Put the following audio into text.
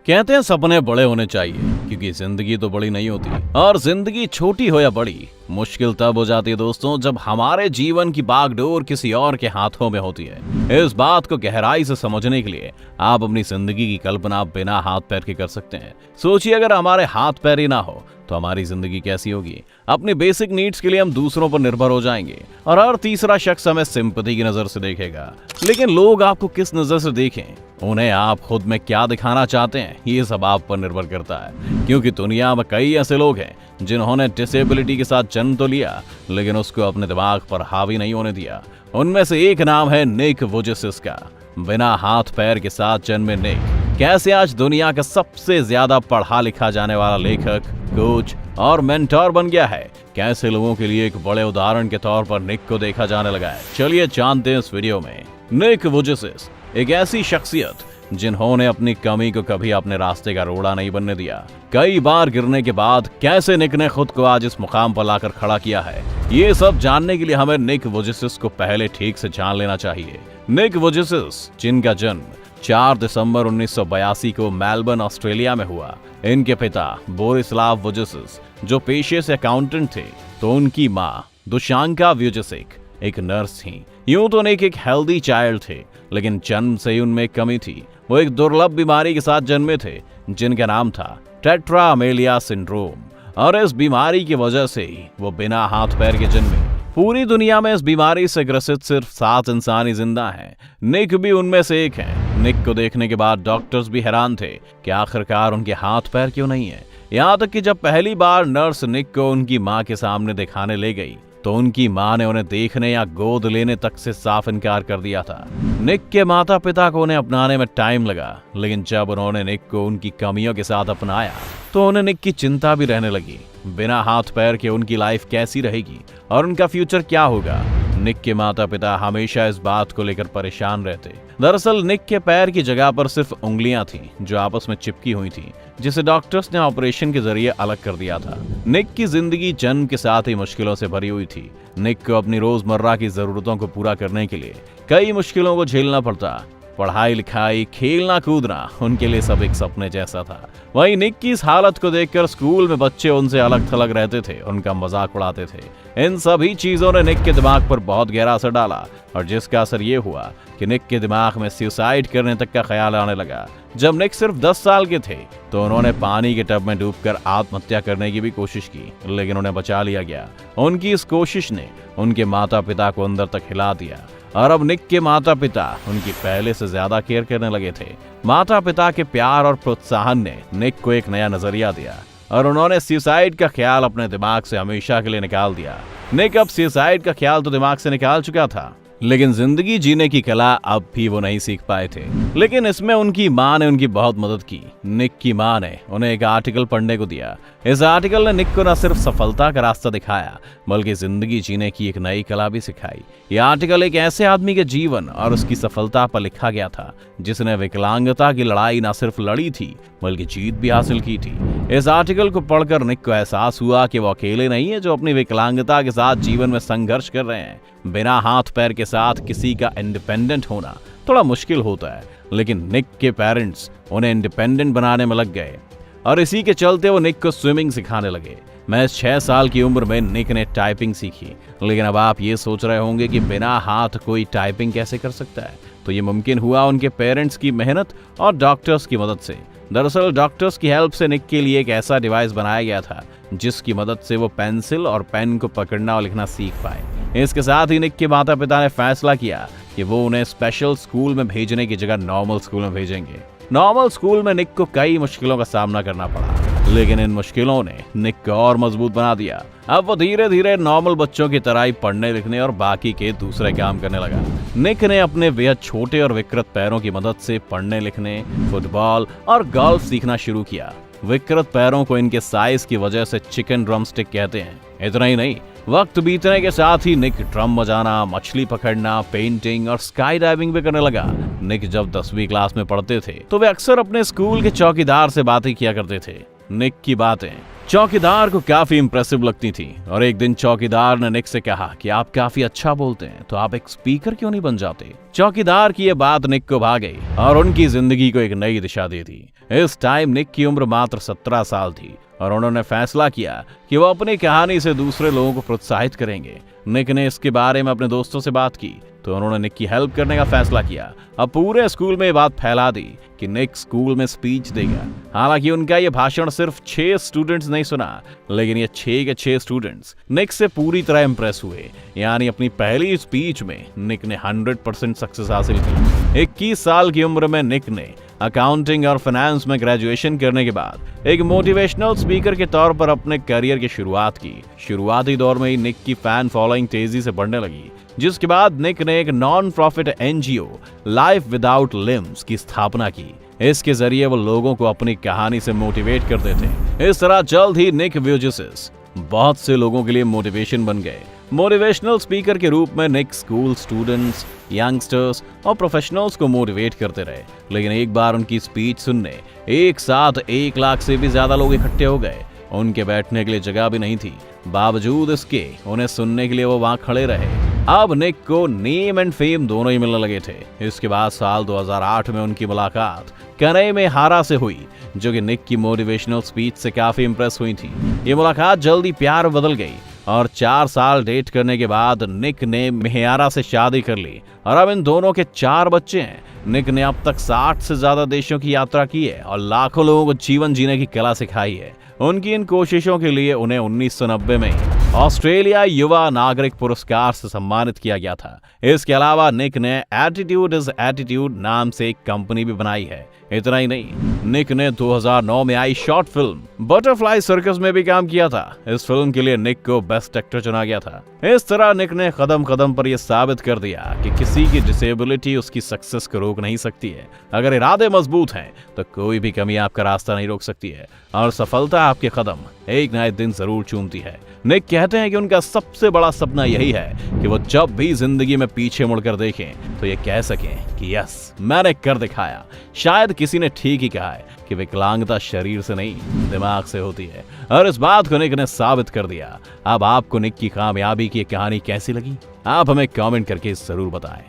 कहते हैं सपने बड़े होने चाहिए क्योंकि जिंदगी तो बड़ी नहीं होती, और जिंदगी छोटी हो या बड़ी मुश्किल तब हो जाती है दोस्तों जब हमारे जीवन की बागडोर किसी और के हाथों में होती है। इस बात को गहराई से समझने के लिए आप अपनी जिंदगी की कल्पना बिना हाथ पैर के कर सकते हैं। सोचिए, अगर हमारे हाथ पैर ही ना हो तो हमारी जिंदगी कैसी होगी। अपनी बेसिक नीड्स के लिए हम दूसरों पर निर्भर हो जाएंगे और हर तीसरा शख्स हमें सिंपैथी की नजर से देखेगा। लेकिन लोग आपको किस नजर से देखें, उन्हें आप खुद में क्या दिखाना चाहते हैं, ये सब आप पर निर्भर करता है। क्योंकि दुनिया में कई ऐसे लोग हैं जिन्होंने डिसेबिलिटी के साथ जन्म तो लिया लेकिन उसको अपने दिमाग पर हावी नहीं होने दिया। उनमें से एक नाम है निक वुजेसिस का। बिना हाथ पैर के साथ जन्मे निक कैसे आज दुनिया का सबसे ज्यादा पढ़ा लिखा जाने वाला लेखक, कोच और मेंटोर बन गया है। कैसे लोगों के लिए एक बड़े उदाहरण के तौर पर निक को देखा जाने लगा है। चलिए जानते हैं इस वीडियो में। निक वुजेसिस एक ऐसी शख्सियत जिन्होंने अपनी कमी को कभी अपने रास्ते का रोड़ा नहीं बनने दिया। कई बार गिरने के बाद कैसे निक ने खुद को आज इस मुकाम पर लाकर खड़ा किया है, ये सब जानने के लिए हमें निक वुजेसिस को पहले ठीक से जान लेना चाहिए। निक वुजेसिस, जिनका जन्म 4 दिसंबर 1982 को मेलबर्न, ऑस्ट्रेलिया में हुआ। इनके पिता बोरिस्लाव वुजेसिस जो पेशे से अकाउंटेंट थे, तो उनकी माँ दुशांका वुजेसिक एक नर्स थी। यूं तो निक एक हेल्दी चाइल्ड थे, लेकिन जन्म से ही उनमें एक कमी थी। वो एक दुर्लभ बीमारी के साथ जन्मे थे जिनका नाम था टेट्रामेलिया सिंड्रोम, और इस बीमारी की वजह से ही वो बिना हाथ पैर के जन्मे। पूरी दुनिया में इस बीमारी से ग्रसित सिर्फ 7 इंसान ही जिंदा हैं। निक भी उनमें से एक है। निक को देखने के बाद डॉक्टर्स भी हैरान थे कि आखिरकार उनके हाथ पैर क्यों नहीं है। यहाँ तक कि जब पहली बार नर्स निक को उनकी माँ के सामने दिखाने ले गई तो उनकी माँ ने उन्हें देखने या गोद लेने तक से साफ इनकार कर दिया था। निक के माता पिता को उन्हें अपनाने में टाइम लगा, लेकिन जब उन्होंने निक को उनकी कमियों के साथ अपनाया तो उन्हें निक की चिंता भी रहने लगी। बिना हाथ पैर के उनकी लाइफ कैसी रहेगी और उनका फ्यूचर क्या होगा। निक के माता पिता हमेशा इस बात को लेकर परेशान रहते। दरअसल निक के पैर की जगह पर सिर्फ उंगलियां थीं जो आपस में चिपकी हुई थीं, जिसे डॉक्टर्स ने ऑपरेशन के जरिए अलग कर दिया था। निक की जिंदगी जन्म के साथ ही मुश्किलों से भरी हुई थी। निक को अपनी रोजमर्रा की जरूरतों को पूरा करने के लिए कई मुश्किलों को झेलना पड़ता। पढ़ाई लिखाई, खेलना कूदना उनके लिए सब एक सपने जैसा था। वहीं निक की इस हालत को देखकर स्कूल में बच्चे उनसे अलग थलग रहते थे, उनका मजाक उड़ाते थे। इन सभी चीजों ने निक के दिमाग पर बहुत गहरा असर डाला, और जिसका असर ये हुआ कि निक के दिमाग में सुसाइड करने तक का ख्याल आने लगा। जब निक सिर्फ 10 साल के थे तो उन्होंने पानी के टब में डूबकर आत्महत्या करने की भी कोशिश की, लेकिन उन्हें बचा लिया गया। उनकी इस कोशिश ने उनके माता पिता को अंदर तक हिला दिया, और अब निक के माता पिता उनकी पहले से ज्यादा केयर करने लगे थे। माता पिता के प्यार और प्रोत्साहन ने निक को एक नया नजरिया दिया, और उन्होंने सुसाइड का ख्याल अपने दिमाग से हमेशा के लिए निकाल दिया। निक अब सुसाइड का ख्याल तो दिमाग से निकाल चुका था, लेकिन जिंदगी जीने की कला अब भी वो नहीं सीख पाए थे। लेकिन इसमें उनकी माँ ने उनकी बहुत मदद की। निक की माँ ने उन्हें एक आर्टिकल पढ़ने को दिया। इस आर्टिकल ने निक को न सिर्फ सफलता का रास्ता दिखाया, बल्कि जिंदगी जीने की एक नई कला भी सिखाई। यह आर्टिकल एक ऐसे आदमी के जीवन और उसकी सफलता पर लिखा गया था जिसने विकलांगता की लड़ाई न सिर्फ लड़ी थी बल्कि जीत भी हासिल की थी। इस आर्टिकल को पढ़कर निक को एहसास हुआ कि वो अकेले नहीं है जो अपनी विकलांगता के साथ जीवन में संघर्ष कर रहे हैं। बिना हाथ पैर के साथ किसी का इंडिपेंडेंट होना थोड़ा मुश्किल होता है, लेकिन निक के पेरेंट्स उन्हें इंडिपेंडेंट बनाने में लग गए, और इसी के चलते वो निक को स्विमिंग सिखाने लगे। मैं 6 साल की उम्र में निक ने टाइपिंग सीखी। लेकिन अब आप ये सोच रहे होंगे कि बिना हाथ कोई टाइपिंग कैसे कर सकता है, तो ये मुमकिन हुआ उनके पेरेंट्स की मेहनत और डॉक्टर्स की मदद से। दरअसल डॉक्टर्स की हेल्प से निक के लिए एक ऐसा डिवाइस बनाया गया था जिसकी मदद से वो पेंसिल और पेन को पकड़ना और लिखना सीख पाए। इसके साथ ही निक के माता पिता ने फैसला किया कि वो उन्हें स्पेशल स्कूल में भेजने की जगह नॉर्मल स्कूल में भेजेंगे। नॉर्मल स्कूल में निक को कई मुश्किलों का सामना करना पड़ा, लेकिन इन मुश्किलों ने निक को और मजबूत बना दिया। अब वो धीरे धीरे नॉर्मल बच्चों की तरह ही पढ़ने लिखने और बाकी के दूसरे काम करने लगा। निक ने अपने बेहद छोटे और विकृत पैरों की मदद से पढ़ने लिखने, फुटबॉल और गोल्फ सीखना शुरू किया। विकृत पैरों को इनके साइज की वजह से चिकन ड्रमस्टिक कहते हैं। इतना ही नहीं, वक्त बीतने के साथ ही निक ड्रम बजाना, मछली पकड़ना, पेंटिंग और स्काई डाइविंग भी करने लगा। निक जब 10वीं क्लास में पढ़ते थे तो वे अक्सर अपने स्कूल के चौकीदार से बातें किया करते थे। निक की बातें चौकीदार को काफी इंप्रेसिव लगती थी और एक दिन चौकीदार ने निक से कहा कि आप काफी अच्छा बोलते हैं, तो आप एक स्पीकर क्यों नहीं बन जाते। चौकीदार की ये बात निक को भा गई और उनकी जिंदगी को एक नई दिशा दे दी। इस टाइम निक की उम्र मात्र 17 साल थी और उन्होंने फैसला किया कि वो अपनी कहानी से दूसरे लोगों को प्रोत्साहित करेंगे। निक ने इसके बारे में अपने दोस्तों से बात की तो उन्होंने निक की हेल्प करने का फैसला किया। अब पूरे स्कूल में ये बात फैला दी कि निक स्कूल में स्पीच देगा। हालांकि उनका ये भाषण सिर्फ 6 स्टूडेंट्स नहीं सुना, लेकिन ये 6 के 6 स्टूडेंट्स निक से पूरी तरह इंप्रेस हुए। यानी अपनी पहली स्पीच में निक ने 100% सक्सेस हासिल की। 21 साल की उम्र में निक ने अकाउंटिंग और फाइनेंस में ग्रेजुएशन करने के बाद एक मोटिवेशनल स्पीकर के तौर पर अपने करियर की शुरुआत की। शुरुआती दौर में ही निक की फैन फॉलोइंग तेजी से बढ़ने लगी, जिसके बाद निक ने एक non profit NGO life without limbs की स्थापना की। इसके जरिए वो लोगों को अपनी कहानी से मोटिवेट करते थे। इस तरह जल्द ही निक व्यूजेस बहुत से लोगों के लिए मोटिवेशन बन गए। मोटिवेशनल स्पीकर के रूप में निक स्कूल स्टूडेंट्स, यंगस्टर्स और प्रोफेशनल्स को मोटिवेट करते रहे। लेकिन एक बार उनकी स्पीच सुनने एक साथ 1 लाख से भी ज्यादा लोग इकट्ठे हो गए। उनके बैठने के लिए जगह भी नहीं थी। बावजूद इसके उन्हें सुनने के लिए वो वहां खड़े रहे। अब निक को नेम एंड फेम दोनों ही मिलने लगे थे। इसके बाद साल 2008 में उनकी मुलाकात कनई में हारा से हुई, जो कि निक की मोटिवेशनल स्पीच से काफी इंप्रेस हुई थी। ये मुलाकात जल्दी प्यार बदल गई और 4 साल डेट करने के बाद निक ने मेहयारा से शादी कर ली और अब इन दोनों के 4 बच्चे हैं। निक ने अब तक 60 से ज्यादा देशों की यात्रा की है और लाखों लोगों को जीवन जीने की कला सिखाई है। उनकी इन कोशिशों के लिए उन्हें 1990 में ऑस्ट्रेलिया युवा नागरिक पुरस्कार से सम्मानित किया गया था। इसके अलावा निक ने एटीट्यूड इज एटीट्यूड नाम से एक कंपनी भी बनाई है। इतना ही नहीं, निक ने 2009 में आई शॉर्ट फिल्म बटरफ्लाई सर्कस में भी काम किया था। इस फिल्म के लिए निक को बेस्ट एक्टर चुना गया था। इस तरह निक ने कदम कदम पर यह साबित कर दिया कि किसी की डिसेबिलिटी उसकी सक्सेस को रोक नहीं सकती है। अगर इरादे मजबूत हैं तो कोई भी कमी आपका रास्ता नहीं रोक सकती है और सफलता आपके कदम एक ना एक दिन जरूर चूमती है। निक कहते हैं कि उनका सबसे बड़ा सपना यही है कि वो जब भी जिंदगी में पीछे मुड़कर देखें तो ये कह सकें कि यस, मैंने कर दिखाया। शायद किसी ने ठीक ही कहा है कि विकलांगता शरीर से नहीं दिमाग से होती है और इस बात को निक ने साबित कर दिया। अब आपको निक की कामयाबी की कहानी कैसी लगी, आप हमें कमेंट करके जरूर बताएं।